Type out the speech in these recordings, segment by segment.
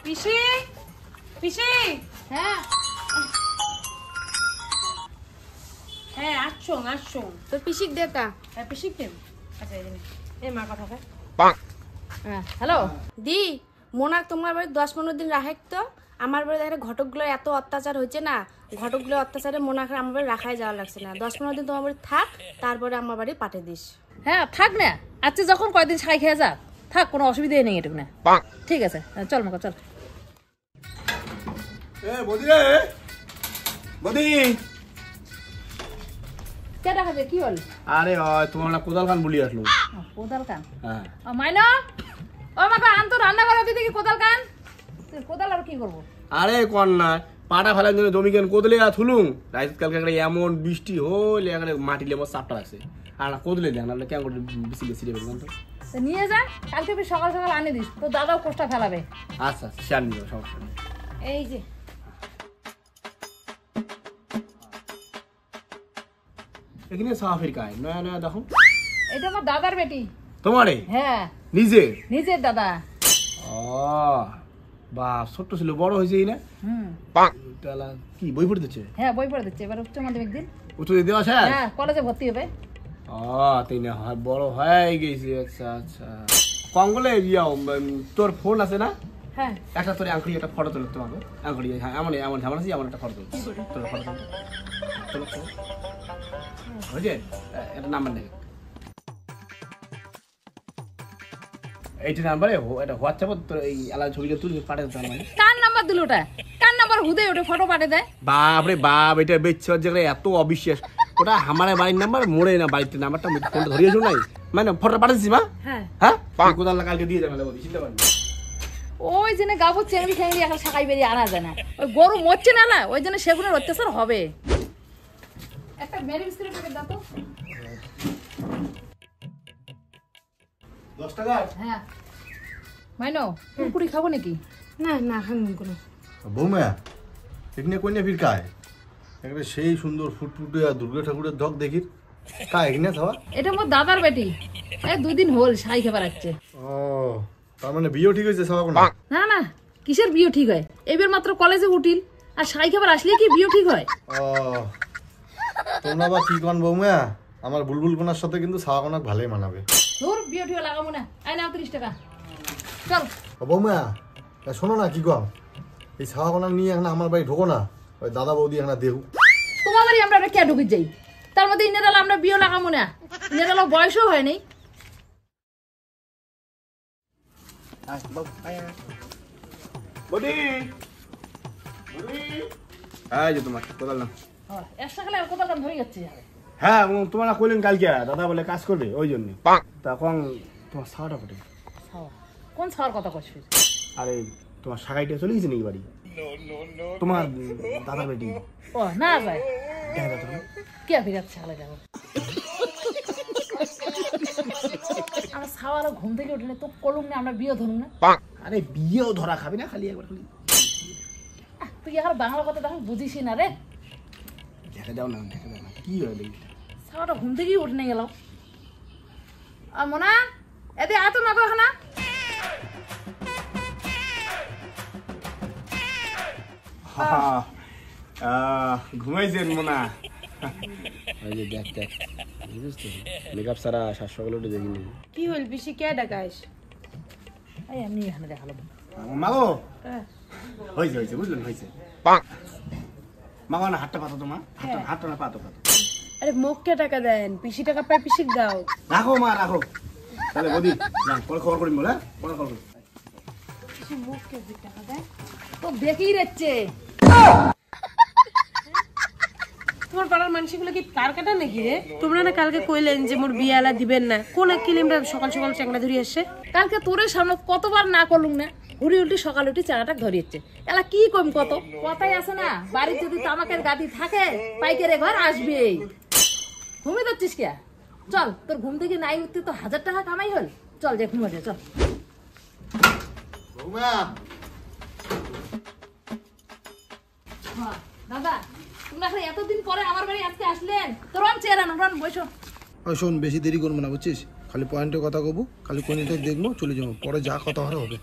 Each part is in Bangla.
পিসি পিসি হ্যাঁ হ্যাঁ আসছো আসছো তোর পিসিক দেখা। হ্যাঁ পিসি কেম আচ্ছা এই মা কথা কয় হ্যাঁ হ্যালো দি, মোনার তোমার বাড়ি 10-15 দিন রাখেক তো। আমার বাড়ি দেখে ঘটকগুলো এত অত্যাচার হয়েছে না, ঘটকগুলো অত্যাচারে মোনাকে আমার বাড়ি রাখাই যাওয়া লাগছে না। 10-15 দিন তোমার বাড়ি থাক, তারপরে আমার বাড়ি পাঠিয়ে দিস। হ্যাঁ থাক না, আচ্ছা যখন কয়দিন ছাই খেয়ে যা থাক, কোনো অসুবিধাই নেই এটুকু না। ঠিক আছে চল মাকে চল। বদি রে বদি, কে দেখাবে কি হল? আরে তোমার না কোদাল কান বলি আসলো। কোদাল কান? হ্যাঁ মাইনা ও মাকে আন তো রান্না করা দিদি কি কোদাল কান? তুই কোদাল আর কি করবো? আরে কোন না পাটা ফেলার জন্য জমি কেন কোদলে থুলুং রাইত কালকে একটা এমন বৃষ্টি হলে এখানে মাটি লেমো চাপটা আছে আর না কোদলে দেন না কেন করে বেশি বেশি দেবেন তো নিয়ে যা, কালকে তুই সকাল সকাল আনি দিস, তো দাদাও কোষ্টা ফেলাবে। আচ্ছা শেয়ার নিও, সমস্যা নেই। এই যে এখানে সাফির কায় নয়া নয়া দেখো, এটা আমার দাদার বেটি। তোমারে? হ্যাঁ নিজে নিজের দাদা। ও বা ছোট্ট ছিল বড় হয়েছে না? তাহলে কি বই পড়তেছে? হ্যাঁ বই পড়ে দিচ্ছে, এবার উচ্চ মাধ্যমিক দিন। উচ্চ দেওয়া স্যার? হ্যাঁ কলেজে ভর্তি হবে। ও তাই না, হয় বড় হয়ে গেছে। আচ্ছা আচ্ছা কঙ্গলে যাও, তোর ফোন আছে না? হ্যাঁ একটা তোর আঙ্কুড়ি একটা ফটো তোলো তোমাকে, আঙ্কুড়ি হ্যাঁ এমন এমন ঝামেলা আছে, এমন একটা ফটো তোলো, তোর ফটো তোলো বুঝে একটা নাম্বার নেই, এইটা নাম্বারে এটা হোয়াটসঅ্যাপ তোর এই আলাদা ছবিটা তুলে পাঠিয়ে দিতে হবে। কার নাম্বার দিল ওটা? কার নাম্বার হুদে ওটা ফটো পাঠিয়ে দেয়? বাপ রে বাপ, এটা বেচছে যেগুলো এত অবিশ্বাস। ওটা আমার বাড়ির নাম্বার, মোড়ে না বাড়িতে নাম্বারটা ফোনটা ধরিয়েছো নাই, মানে ফটো পাঠিয়েছি বা হ্যাঁ হ্যাঁ কোথাও কালকে দিয়ে যাবে চিন্তা পারবি। ওই জন্য গাবো চেংড়ি চেংড়ি এখন শাকাই বেরিয়ে আনা যায় না, ওই গরু মরছে না না, ওই জন্য সেগুলোর অত্যাচার হবে। একটা মেরি বিস্কুটের প্যাকেট দাও তো। 10 টাকা? হ্যাঁ মাইনো কুড়কুড়ি খাবো নাকি? না না খান কোনো। বৌমা এখানে কইনা ফির কায় একটা সেই সুন্দর ফুটফুটে আর দুর্গা ঠাকুরের ধক দেখির কায় এখানে খাওয়া? এটা মোর দাদার বেটি, এই 2 দিন হল শাই খাবার আসছে। ও তার মানে বিয়ে ঠিক হয়েছে সবাই? না না কিসের বিয়ে ঠিক হয়, এবার মাত্র কলেজে উঠিল, আর শাই খাবার আসলে কি বিয়ে ঠিক হয়? ও তোমরা বা কি কন বৌমা, আমার বুলবুল কোনার সাথে কিন্তু সাওয়া কোনাক ভালোই মানাবে। ধুর বিয়ে ঠিক লাগাবো না, আই নাও 30 টাকা চল। ও বৌমা শোনো না কি কম, এই সাওয়া কোনাক নিয়ে এখন আমার বাড়ি ঢোকো না, ওই দাদা বৌদি এখন দেহু। তোমার বাড়ি আমরা কে ঢুকে যাই, তার মধ্যে ইনারাল আমরা বিয়ে লাগাবো না, ইনারাল বয়সও হয়নি। বদি বদি, এই যে তোমার কোদাল না। এক সকালে কোথাও ধরে যাচ্ছে। হ্যাঁ তোমার কইলেন কালকে দাদা বলে কাজ করবে ওই জন্য, তখন তোমার সাওয়াটা ফটে। কোন ছাওয়ার কথা করছিস? আরে তোমার শাখাইটা চলে গেছে নাকি বাড়ি? তোমার দাদার বেটি। ও না ভাই দেখা যাচ্ছে না কে ফিরাচ্ছে ছালে যাবো। আমার ছাওয়ারও ঘুম থেকে উঠলে তো কলুম না, আমরা বিয়ে ধরুন না। আরে বিয়েও ধরা খাবি না খালি একবার খালি তুই এখন বাংলা কথা তখন বুঝিস না রে। দেখা দাও না, দেখা দাও না কি হয় দেখি। ছাওয়াটা ঘুম থেকেই উঠে গেল। আর মোনা এতে এত না তো না ঘুমাইছেন মোনা? দেখ দেখ মেকআপ সারা সাত সকালে উঠে দেখিনি। কি হল পিসি, কে ডাকাইস? এই এমনি এখানে দেখালো। মাগো হয়েছে হয়েছে বুঝলেন, হয়েছে মাগো না হাতটা পাতো, তোমার হাতটা না পাতো পাতো। আরে মুখকে টাকা দেন, পিসি টাকা পায় পিসিক দাও। রাখো মা রাখো, তাহলে বদি পরে খবর করিম বলে, পরে খবর করিম। পিসি মুখকে টাকা দেন তো দেখেই যাচ্ছে। তোমার পাড়ার মানুষগুলো কি কার কাটা নাকি রে? তোমরা না কালকে কইলেন যে মোর বিয়ালা দিবেন না, কোন কিলিমরা সকাল সকাল চ্যাংড়া ধরে আসছে। কালকে তোরের সামনে কতবার না করলুম না, উড়ি উল্টি সকাল উঠি চারাটা ধরিয়েছে। এলা কি কম কত কথাই আছে না, বাড়িতে যদি তামাকের গাদি থাকে পাইকারে ঘর আসবেই। ঘুমিয়ে ধরছিস কে? চল তোর ঘুম থেকে নাই উঠতে তো 1000 টাকা কামাই হল, চল যে ঘুমাতে চল। বৌমা দাদা তোমরা এতদিন পরে আমার বাড়ি আজকে আসলেন, তো রন চেয়ার আনো, রন বসো। শোন বেশি দেরি করবো না বুঝছিস, খালি পয়েন্টে কথা কব, খালি কোনটা দেখবো চলে যাবো, পরে যা কথা হবে হবে।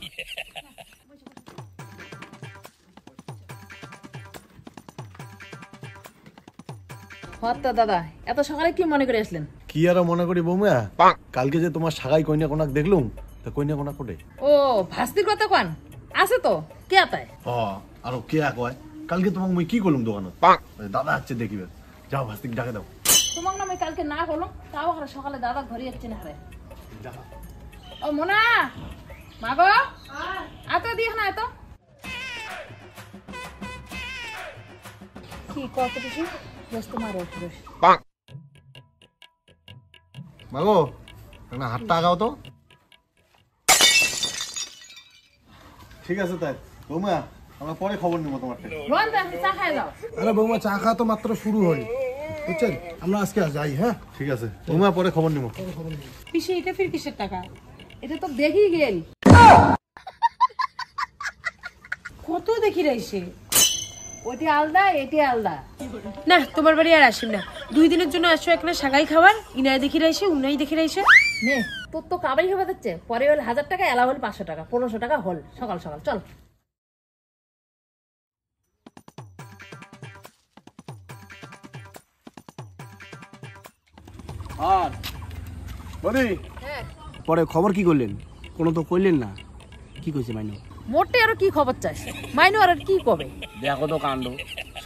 হত্যা দাদা, এত সকালে কি মনে করে আসলেন? কি আর মনে করি বৌমা, কালকে যে তোমার সাগাই কইনা কোনাক দেখলুম, তা কইনা কোনা কোটে? ও ভাস্তির কথা কোন আছে তো কে আতায়? আর কে কয় কালকে তোমাক মুই কি করলুম দোকানত? দাদা আসছে দেখিবে, যাও ভাস্তিক ডাকে দাও। তোমাক না আমি কালকে না করলাম, তাও হারে সকালে দাদা ঘরে যাচ্ছে না হারে। ও মোনা মাগো আতো দিও না এত কি কত কিছু ব্যস্ত মারো পুরুষ। মাগো একটা হাতটা আগাও তো। ঠিক আছে তাই বৌমা, আমরা পরে খবর নিব তোমার থেকে। রোহন দা চা খাই যাও। আরে বৌমা, চা খাওয়া তো মাত্র শুরু হয়, বুঝছেন? আমরা আজকে যাই। হ্যাঁ ঠিক আছে বৌমা, পরে খবর নিব। পিসে এটা ফির কিসের টাকা? এটা তো দেখি গেল কত দেখি রাইছে। ওটি আলাদা এটি আলাদা। না তোমার বাড়ি আর আসি না, 2 দিনের জন্য আসো এখানে সাগাই খাবার। ইনাই দেখি রাইছে, উনাই দেখি রাইছে। নে তোর তো কাবাই হবে যাচ্ছে, পরে হল 1000 টাকা, এলা হল 500 টাকা, 1500 টাকা হল সকাল সকাল। চল আর বলি পরে খবর কি করলেন? কোনো তো কইলেন না, কি কইছে মাইনু? মোটে আর কি খবর চাস? মাইনু আর কি কবে? দেখো তো কাণ্ড,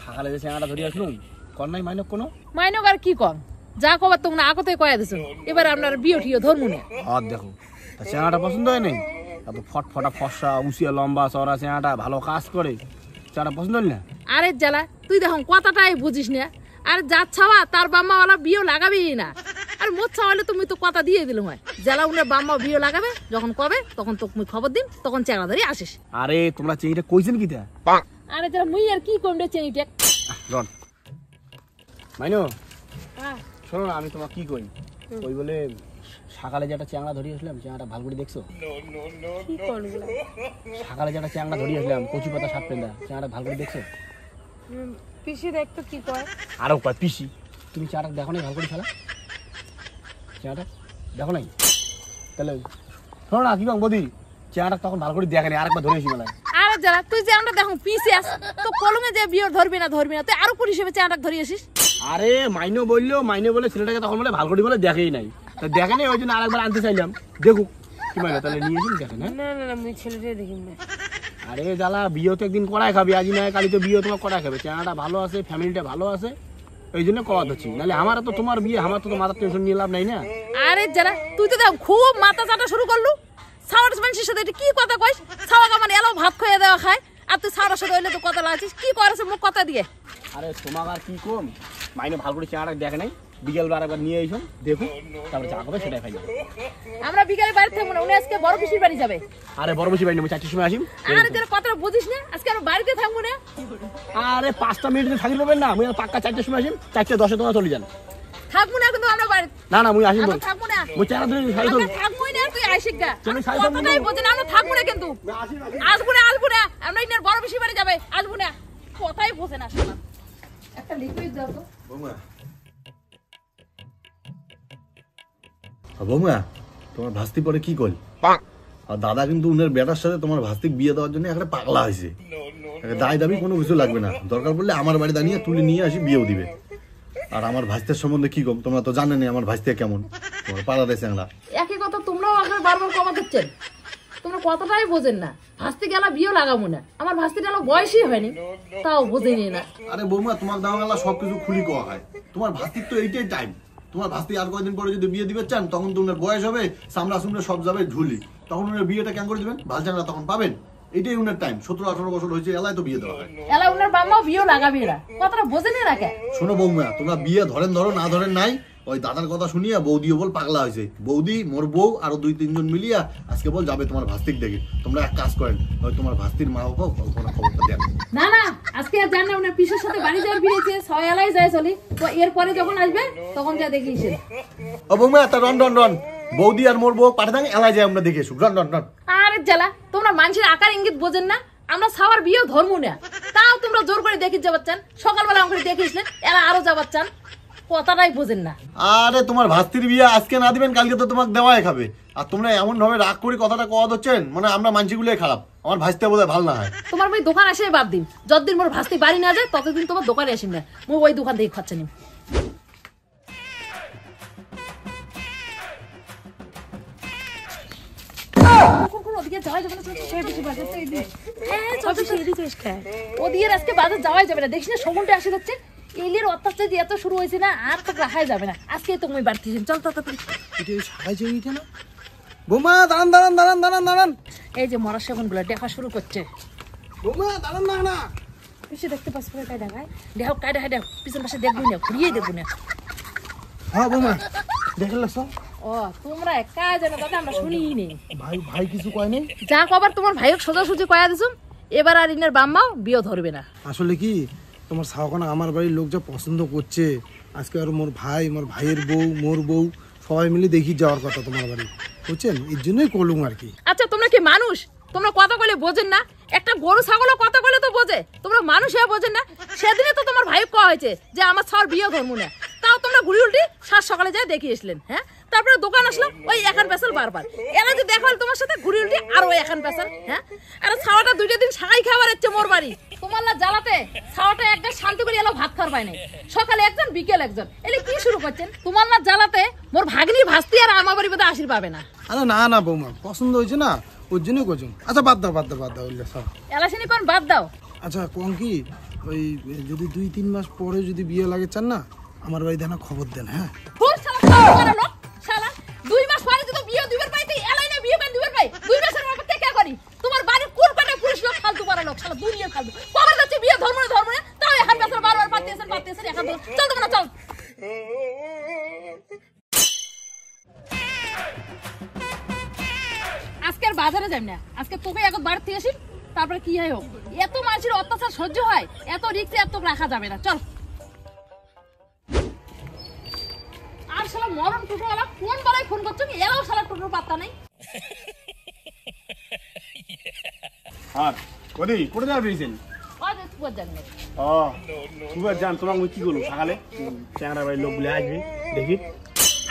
সকালে যে চেঙ্গাটা ধরে আসলুম কর নাই মাইনক কোনো? মাইনু আর কি কম, যা কবার তোমরা আগতে কয়া দিছ, এবার আপনার বিয়ে ঠিও ধর্ম না। আর দেখো তা চেঙ্গাটা পছন্দ হয় নাই? এত ফটফটা ফর্সা উঁচিয়া লম্বা চড়া চেঙ্গাটা ভালো কাজ করে, চেঙ্গাটা পছন্দ হল না? আরে জ্বালা, তুই দেখো কথাটাই বুঝিস না। আর যা ছাওয়া তার বাম্মাওয়ালা বিয়ে লাগাবেই না। আর মোট ছাওয়ালে তুমি তো কথা দিয়ে দিল হয়, জেলা উনার বাম্মা বিয়ে লাগাবে যখন কবে তখন তো মুই খবর দিন, তখন চেংড়া ধরে আসিস। আরে তোমরা চেঙ্গিটা কইছেন কি তা? আরে যারা মুই আর কি করবে চেংড়িটা। রন মাইনু শোনো না, আমি তোমার কি কই, ওই বলে সকালে যেটা চ্যাংড়া ধরিয়ে আসলাম, চ্যাংড়াটা ভালো করে দেখছো? কি করব? সকালে যেটা চ্যাংড়া ধরিয়ে আসলাম কচু পাতা সাত পেন্দা, চ্যাংড়াটা ভালো করে দেখছো? পিসি দেখতো কি কয়। আরো কয় পিসি, তুমি চাটা দেখো নাই ভালো করে খেলা? চ্যাংড়াটা দেখো নাই? তাহলে শোনো না কি কম বদি, চ্যাংড়াটা তখন ভালো করে দেখে নাই, আরেকবার ধরে এসি মেলায়। আরে যারা তুই যে আমরা দেখো পিসে আস তো কলমে যে বিয়ে ধরবি না তুই আরো পুলিশ হিসেবে চেংড়া ধরে আসিস। আরে মাইনো বললো, মাইনো বলে ছেলেটাকে তখন বলে ভালো করে বলে দেখেই নাই, তা দেখে নাই, ওই জন্য আরেকবার আনতে চাইলাম দেখুক কি মাইনো, তাহলে নিয়ে এসে দেখে না। না না না, আমি ছেলেটাই দেখি না। আরে জ্বালা, বিয়ে তো একদিন করাই খাবে, আজ নয় কালি তো বিয়ে তোমার করাই খাবে, চেহারাটা ভালো আছে, ফ্যামিলিটা ভালো আছে, এই জন্য করা হচ্ছে। নাহলে আমার তো তোমার বিয়ে, আমার তো মাথার টেনশন নিয়ে লাভ নাই না। আরে যারা তুই তো দেখ খুব মাথা চাটা শুরু করলু, সাওয়ার মানুষের সাথে এটা কি কথা কইস? সাওয়াকে মানে এলো ভাত খাইয়ে দেওয়া খায়, আর তুই সাওয়ার সাথে হইলে তো কথা লাগাচ্ছিস, কি করেছে মুখ কথা দিয়ে? আরে তোমার আর কি কম, মাইনে ভালো করে চেহারাটা দেখে নাই, বিকেল বার একবার নিয়ে এসো দেখুক, তারপরে যা হবে সেটাই খাই যাবে। আমরা বিকালে বাড়ি থাকবো না, উনি আজকে বড় পিসির বাড়ি যাবে। আরে বড় বেশি বাড়ি নেবো, 4টার সময় আসিম। আরে যারা কথাটা বুঝিস না, আজকে আমরা বাড়িতে থাকবো না। আরে 5টা মিনিট থাকি পাবেন না, আমি পাক্কা 4টার সময় আসিম, 4:10 তোমরা চলে যান। থাকবো না কিন্তু আমরা বাড়ি, না না মুই আসিম, আমরা থাকবো না, মুই চেহারা ধরে শাড়ি ধরুন। আমরা থাকবোই না, তুই আইসিক গা। তুমি শাড়ি ধরুন। কথাটাই বুঝিস না, আমরা থাকবো না কিন্তু, আসবো না, আমরা ইনার বড় পিসির বাড়ি যাবে, আসবো না, কথাই বোঝে না শোনা। একটা লিকুইড দাও তো। বৌমা, বৌমা তোমার ভাস্তি পরে কি কল? আর দাদা কিন্তু উনার বেটার সাথে তোমার ভাস্তিক বিয়ে দেওয়ার জন্য একটা পাগলা হয়েছে। দায় দাবি কোনো কিছু লাগবে না, দরকার পড়লে আমার বাড়ি দাঁড়িয়ে তুলে নিয়ে আসি বিয়েও দিবে। আর আমার ভাস্তের সম্বন্ধে কি কম, তোমরা তো জানেনি আমার ভাস্তে কেমন, তোমার পাড়া দেশে আমরা একই কথা তোমরাও আগে বারবার কমা দিচ্ছেন, তোমরা কথাটাই বোঝেন না। ভাস্তি গেল বিয়েও লাগাবো না, আমার ভাস্তি গেল বয়সই হয়নি, তাও বোঝেনি না। আরে বৌমা, তোমার দাওয়া গেলা সবকিছু খুলি কোয়া হয়, তোমার ভাস্তির তো এইটাই টাইম। তোমার ভাস্তি আর কয়েকদিন পরে যদি বিয়ে দিবে চান, তখন তো উনার বয়স হবে, চামড়া সুমড়া সব যাবে ঝুলি, তখন উনার বিয়েটা কেন করে দিবেন? ভাল চাংড়া তখন পাবেন, এইটাই উনার টাইম। 17-18 বছর হয়েছে, এলাই তো বিয়ে দেওয়া হয়। এলা উনার বাম্মাও বিয়েও লাগাবি না, কথাটা বোঝেনি না কে? শোনো বৌমা, তোমরা বিয়ে ধরেন ধরো, না ধরেন নাই, ওই দাদার কথা শুনিয়া বৌদিও বল পাগলা হয়েছে। বৌদি, মোর বউ, আরো 2-3 জন মিলিয়া আজকে বল যাবে তোমার ভাস্তিক দেখে। তোমরা এক কাজ করেন, ওই তোমার ভাস্তির মা বাবা তোমার খবরটা দেন। না না, আজকে আর জান না, উনার পিসের সাথে বাড়ি যাওয়ার বিয়েছে, ছয় এলাই যায় চলি, তো এরপরে যখন আসবে তখন যা দেখিয়েছেন। ও বৌমা, তা রন রন রন, বৌদি আর মোর বউ পাঠাতাম এলাই যায়, আমরা দেখে এসুক, রন রন রন। আরে জ্বালা, তোমরা মানুষের আকার ইঙ্গিত বোঝেন না, আমরা সবার বিয়েও ধর্ম না, তাও তোমরা জোর করে দেখে যাবার চান, সকালবেলা আমাকে দেখিয়েছিলেন, এরা আরো যাবার চান, কথাটাই বোঝেন না। আরে তোমার ভাস্তির বিয়ে আজকে না দিবেন, কালকে তো তোমাকে দেওয়াই খাবে, আর তোমরা এমন ভাবে রাগ করে কথাটা কওয়া দিচ্ছেন, মানে আমরা মানসিকগুলোই খারাপ, আমার ভাস্তে বোধহয় ভালো না হয়। তোমার ওই দোকান আসে বাদ দিন, যতদিন মোর ভাস্তি বাড়ি না যায় ততদিন তোমার দোকানে আসিম না, মুই ওই দোকান থেকে খাচ্ছি না। ওদিকে যাওয়া যাবে না, সেদিকে বাজার তো এদিকে। হ্যাঁ চল তো এদিকে এসে খায়। ওদিকে আজকে বাজার যাওয়াই যাবে না, দেখিস না শগুনটা আসে যাচ্ছে। এলির অত্যাচার যে এত শুরু হয়েছে না, আর তো রাখাই যাবে না। আজকে তুমি বাড়তি চল তো। এটা সাহায্য চাইতে না বৌমা, দাঁড়ান দাঁড়ান দাঁড়ান দাঁড়ান দাঁড়ান। এই যে মরা শগুনগুলো দেখা শুরু করছে। বৌমা দাঁড়ান না না। পিছিয়ে দেখতে পাচ্ছ কায় দেখায়, দেখো কায় দেখায়, দেখো পিছন পাশে দেখবি না, ঘুরিয়ে দেখবো না। হ্যাঁ বৌমা দেখে লাগছো? ও তোমরা কাজ জানো দাদা, আমরা শুনিই নেই। ভাই ভাই কিছু কয় নেই? যা কবার তোমার ভাইকে সোজাসুজি কয়া দিছুম, এবার আর ইনের বাম্মাও বিয়ে ধরবে না। আসলে কি তোমার সাওখানা আমার বাড়ির লোক যা পছন্দ করছে, আজকে আর মোর ভাই, মোর ভাইয়ের বউ, মোর বউ সবাই মিলে দেখি যাওয়ার কথা তোমার বাড়ি, বুঝছেন? এর জন্যই করলুম আর কি। আচ্ছা তোমরা কি মানুষ? তোমরা কথা কইলে বোঝেন না? একটা গরু ছাগলও কথা কইলে তো বোঝে, তোমরা মানুষ হয়ে বোঝেন না? সেদিনে তো তোমার ভাই কয়া হয়েছে যে আমার ছাড় বিয়ে ধরবো না, তাও তোমরা ঘুরি উল্টি সাত সকালে যায় দেখে এসলেন। হ্যাঁ, তারপরে দোকান আসলাম, ওই এখান পেশাল বারবার এরা যে দেখাল তোমার সাথে ঘুরি উল্টি আর ওই এখান পেশাল। হ্যাঁ, আর ছাওয়াটা দুইটা দিন সাগাই খাবার হচ্ছে মোর বাড়ি। তোমার না জ্বালাতে ছাওয়াটা একদম শান্তি করে এলো ভাত খাওয়ার পায় নাই, সকালে একজন বিকেল একজন, এলে কি শুরু করছেন? তোমার না জ্বালাতে মোর ভাগ্নি ভাস্তি আর আমার বাড়ি বোধহয় আশীর পাবে না। আরে না না বৌমা, পছন্দ হয়েছে না ওর জন্যই করছুম। আচ্ছা বাদ দাও বাদ দাও বাদ দাও, সব। এলাশিনি কোন বাদ দাও। আচ্ছা কোন কি ওই যদি 2-3 মাস পরে যদি বিয়ে লাগে চান না, আমার বাড়ি দেনা খবর দেন। হ্যাঁ ফুল শালা খাওয়া করে লোক, শালা 2 মাস পরে যদি বিয়ে দিবার পাইতে এলাই না বিয়ে বান দিবার পাই, 2 মাসের মধ্যে কে করি? তোমার বাড়ির কোন কোনে পুরুষ লোক ফালতু করা লোক, শালা দুনিয়া ফালতু। কবে যাচ্ছে বিয়ে ধর্ম না, তাও এখন বছর বারবার পাতিয়েছেন এখন চল তো না চল। আজকে আর বাজারে যাই না, আজকে তোকে একবার বাড়ি থেকে আসি, তারপরে কি হয় হোক। এত মানুষের অত্যাচার সহ্য হয়, এত রিক্সে এত রাখা যাবে না, চল। আর শালা মরণ টোটোওয়ালা কোন বেলায় ফোন করছো, এরাও শালা টোটোর পাত্তা নেই। আর ওদি কোটে যাবে বেরিয়েছেন? ওই যে তুই জানবি। ও সুগার জান, তোমাকে কি করবো সকালে চ্যাংড়া বাড়ির লোকগুলো আসবে দেখি।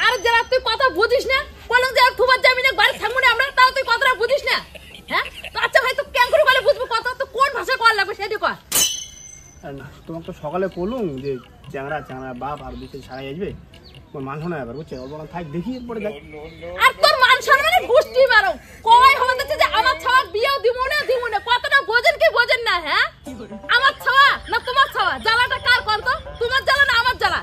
আর যারা তুই কথা বুঝিস না, বললাম যে আর তোমার যাবি না, বাড়ি থাকবো না আমরা, তাও তুই কথাটা বুঝিস না। হ্যাঁ, তো আচ্ছা ভাই, তো কেন করে বলে বুঝবো কথা, তো কোন ভাষায় কল লাগবে সেটা কর। তোমাকে তো সকালে বলুন যে চ্যাংড়া চ্যাংড়া বাপ আর বিশেষ সারাই আসবে, তোমার মান শোনা ব্যাপার বুঝছে, অল্প থাক দেখি এরপরে দেখ। আর তোর মান সম্মানে গোষ্ঠী মারো, কয় হতে যে আমার ছাওয়া বিয়েও দিব না, কতটা বোঝেন কি বোঝেন না? হ্যাঁ, আমার ছাওয়া না তোমার ছাওয়া, জ্বালাটা কার কর তো? তোমার জ্বালা না আমার জ্বালা,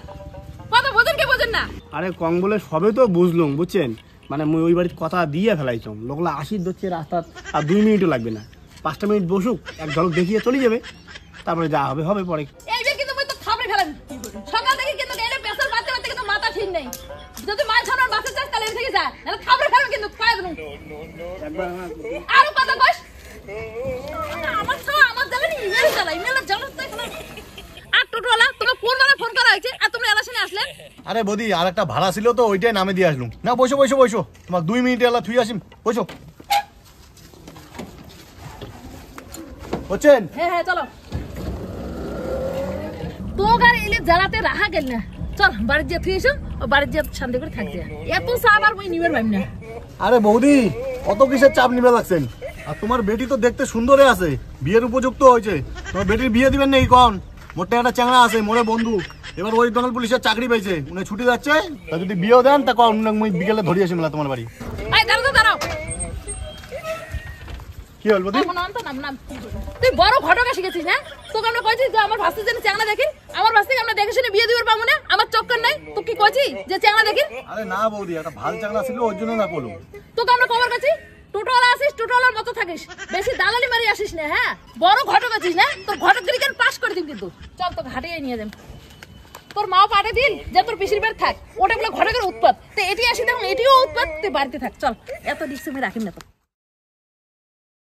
কত বোঝেন কি বোঝেন না? আরে কং বলে সবে তো বুঝলুম বুঝছেন, মানে মুই ওই বাড়ির কথা দিয়ে ফেলাইছম, লোকলা আসি ধরছে রাস্তা, আর 2 মিনিটও লাগবে না, 5টা মিনিট বসুক, এক ঝলক দেখিয়ে চলে যাবে, তারপরে যা হবে হবে পরে। এই যে কিন্তু মই তো থাবড়ে ফেলেন সকাল থেকে, কিন্তু এর পেছাল বাঁধতে বাঁধতে কিন্তু মাথা ঠিক নেই। যদি মাল ছাড়ার বাসে চাস তাহলে এর থেকে যা, নাহলে থাবড়ে ফেলেন কিন্তু কয়ে দেবো। আরো কথা কস, আমার ছাওয়া আমার জ্বালা নি, ইমেল জ্বালা, ইমেলের জ্বালা তো এখানে। আর টোটোওয়ালা তোমার কোন বেলা ফোন করা হয়েছে আর তোমরা এলাসনে আসলেন? আরে বদি আর একটা ভাড়া ছিল তো ওইটাই নামে দিয়ে আসলুম। না বসো বসো বসো, তোমার 2 মিনিটে এলা থুই আসিম, বসো। বুঝছেন? হ্যাঁ চলো। তোগার এলে জ্বালাতে রাখা গেল না, চল বাড়ির যে থুই এসো, বাড়ির যে শান্তি করে থাকছে। এত চাপ আর মই নিবার ভাবি না। আরে বৌদি অত কিসের চাপ নিবে লাগছেন? আর তোমার বেটি তো দেখতে সুন্দরই আছে, বিয়ের উপযুক্ত হয়েছে, তোমার বেটির বিয়ে দিবেন নেই কন? মোটে একটা চ্যাংড়া আছে মোরে বন্ধু, এবার ওই দোকান পুলিশের চাকরি পেয়েছে, উনি ছুটি যাচ্ছে, তা যদি বিয়েও দেন তা কন মুই বিকেলে ধরিয়ে আসি মেলা তোমার বাড়ি। এই দাঁড়াও, কি হল বদি? নাম তুই বড় ঘটকা শিখেছিস না? তোকে আমরা কইছি যে আমার ভাস্তির জন্য চ্যাংড়া দেখি, আমার ভাস্তিকে আমরা দেখে শুনে বিয়ে দিবার পাবো না, আমার চক্কর নাই। তুই কি কইছি যে চ্যাংড়া দেখি? আরে না বৌদি, একটা ভালো চ্যাংড়া ছিল ওই জন্য না বলুন। তোকে আমরা খবর কাছি, টোটোওয়ালা আসিস, টোটোওয়ালার মতো থাকিস, বেশি দালালি মারি আসিস না। হ্যাঁ, বড় ঘটক আছিস না, তোর ঘটকগিরি কেন পাস করে দিম কিন্তু। চল তোকে হাটিয়ে নিয়ে যাম। তোর মাও পাঠে দিন যে তোর পিসির বাড়ি থাক, ওটা বলে ঘটকের উৎপাত, তো এটি আসি তখন এটিও উৎপাত, তুই বাড়িতে থাক। চল, এত ডিস্টার্বে রাখিম না তো।